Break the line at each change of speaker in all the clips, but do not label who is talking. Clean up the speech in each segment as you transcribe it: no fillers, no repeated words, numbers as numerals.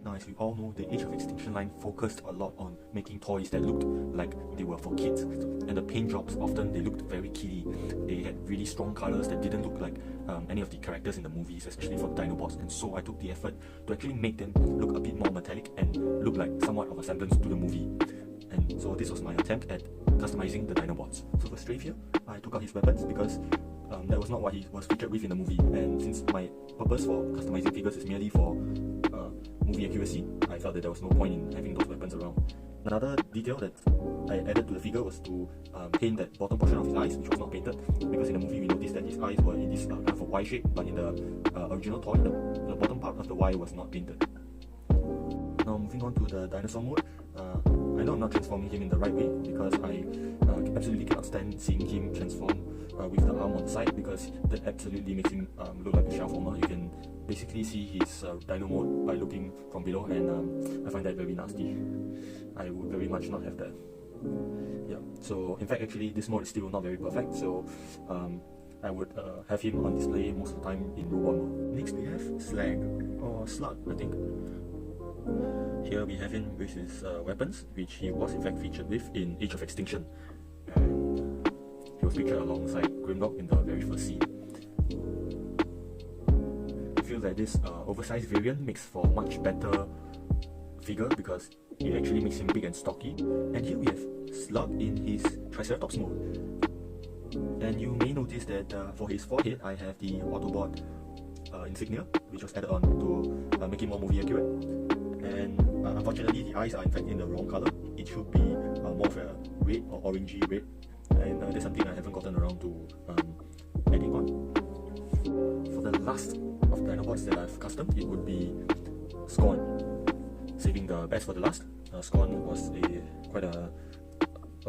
Now, as you all know, the Age of Extinction line focused a lot on making toys that looked like they were for kids, and the paint jobs often they looked very kiddie. They had really strong colors that didn't look like any of the characters in the movies, especially for the dinobots, and so I took the effort to actually make them look a bit more metallic and look like somewhat of a semblance to the movie. And so this was my attempt at customizing the dinobots. So for Strafe here, I took out his weapons because that was not what he was featured with in the movie, and since my purpose for customizing figures is merely for movie accuracy, I felt that there was no point in having those weapons around. Another detail that I added to the figure was to paint that bottom portion of his eyes, which was not painted, because in the movie we noticed that his eyes were in this kind of a Y shape, but in the original toy, the bottom part of the Y was not painted. Now moving on to the dinosaur mode, I know I'm not transforming him in the right way because I absolutely cannot stand seeing him transform with the arm on the side, because that absolutely makes him look like a shell former. You can basically see his dino mode by looking from below, and I find that very nasty. I would very much not have that. Yeah, so in fact actually this mode is still not very perfect, so I would have him on display most of the time in robot mode. Next we have Slag, or Slug I think. Here we have him with his weapons, which he was in fact featured with in Age of Extinction, and he was featured alongside Grimlock in the very first scene. I feel that this oversized variant makes for a much better figure because it actually makes him big and stocky. And here we have Slug in his Triceratops mode. And you may notice that for his forehead, I have the Autobot insignia, which was added on to make it more movie accurate. And unfortunately, the eyes are in fact in the wrong color. It should be more of a red or orangey red, and that's something I haven't gotten around to adding on. For the last of Dinobots that I've customed, it would be Scorn. Saving the best for the last, Scorn was quite a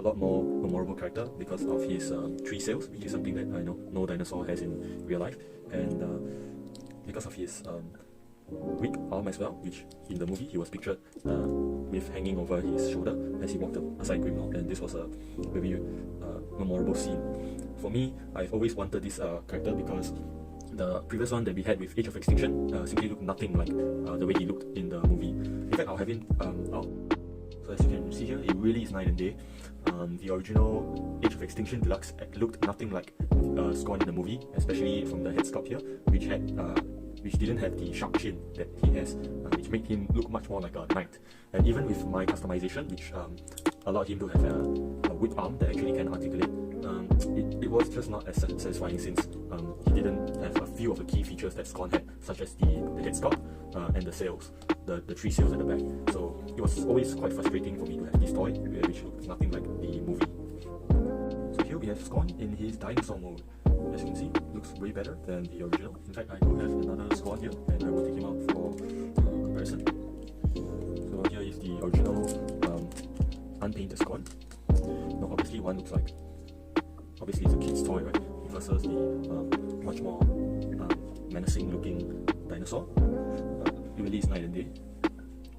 lot more memorable character because of his tree sails, which is something that I know no dinosaur has in real life, and because of his weak arm as well, which in the movie he was pictured with hanging over his shoulder as he walked aside Grimlock, and this was a very memorable scene. For me, I've always wanted this character because the previous one that we had with Age of Extinction simply looked nothing like the way he looked in the movie. In fact, I'll have him out. So as you can see here, it really is night and day. The original Age of Extinction Deluxe looked nothing like Scorn in the movie, especially from the head sculpt here, which didn't have the sharp chin that he has, which made him look much more like a knight. And even with my customization, which allowed him to have a whip arm that actually can articulate, it was just not as satisfying since he didn't have a few of the key features that Scorn had, such as the head sculpt and the sails, the three sails at the back. So it was always quite frustrating for me to have this toy, which looked nothing like the movie. So here we have Scorn in his dinosaur mode. As you can see, looks way better than the original. In fact, I do have another Scorn here, and I will take him out for comparison. So here is the original unpainted Scorn. Now obviously one looks like, obviously it's a kid's toy, right? Versus the much more menacing looking dinosaur. It really is night and day,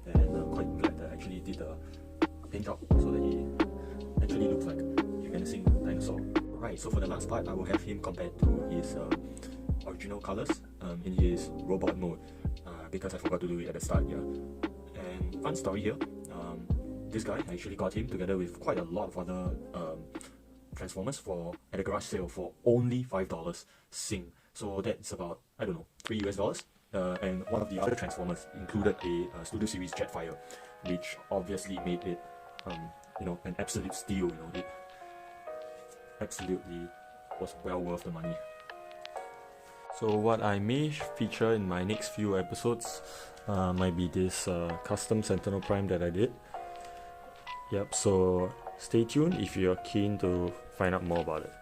and I'm quite glad that I actually did the paint job so that he actually looks like a menacing dinosaur. Right, so for the last part, I will have him compared to his original colors in his robot mode, because I forgot to do it at the start here. And fun story here, this guy, I actually got him together with quite a lot of other Transformers at a garage sale for only $5 Sing. So that's about, I don't know, $3 US. And one of the other Transformers included a Studio Series Jetfire, which obviously made it, an absolute steal. It absolutely was well worth the money. So what I may feature in my next few episodes might be this custom Sentinel Prime that I did. Yep, so stay tuned if you're keen to find out more about it.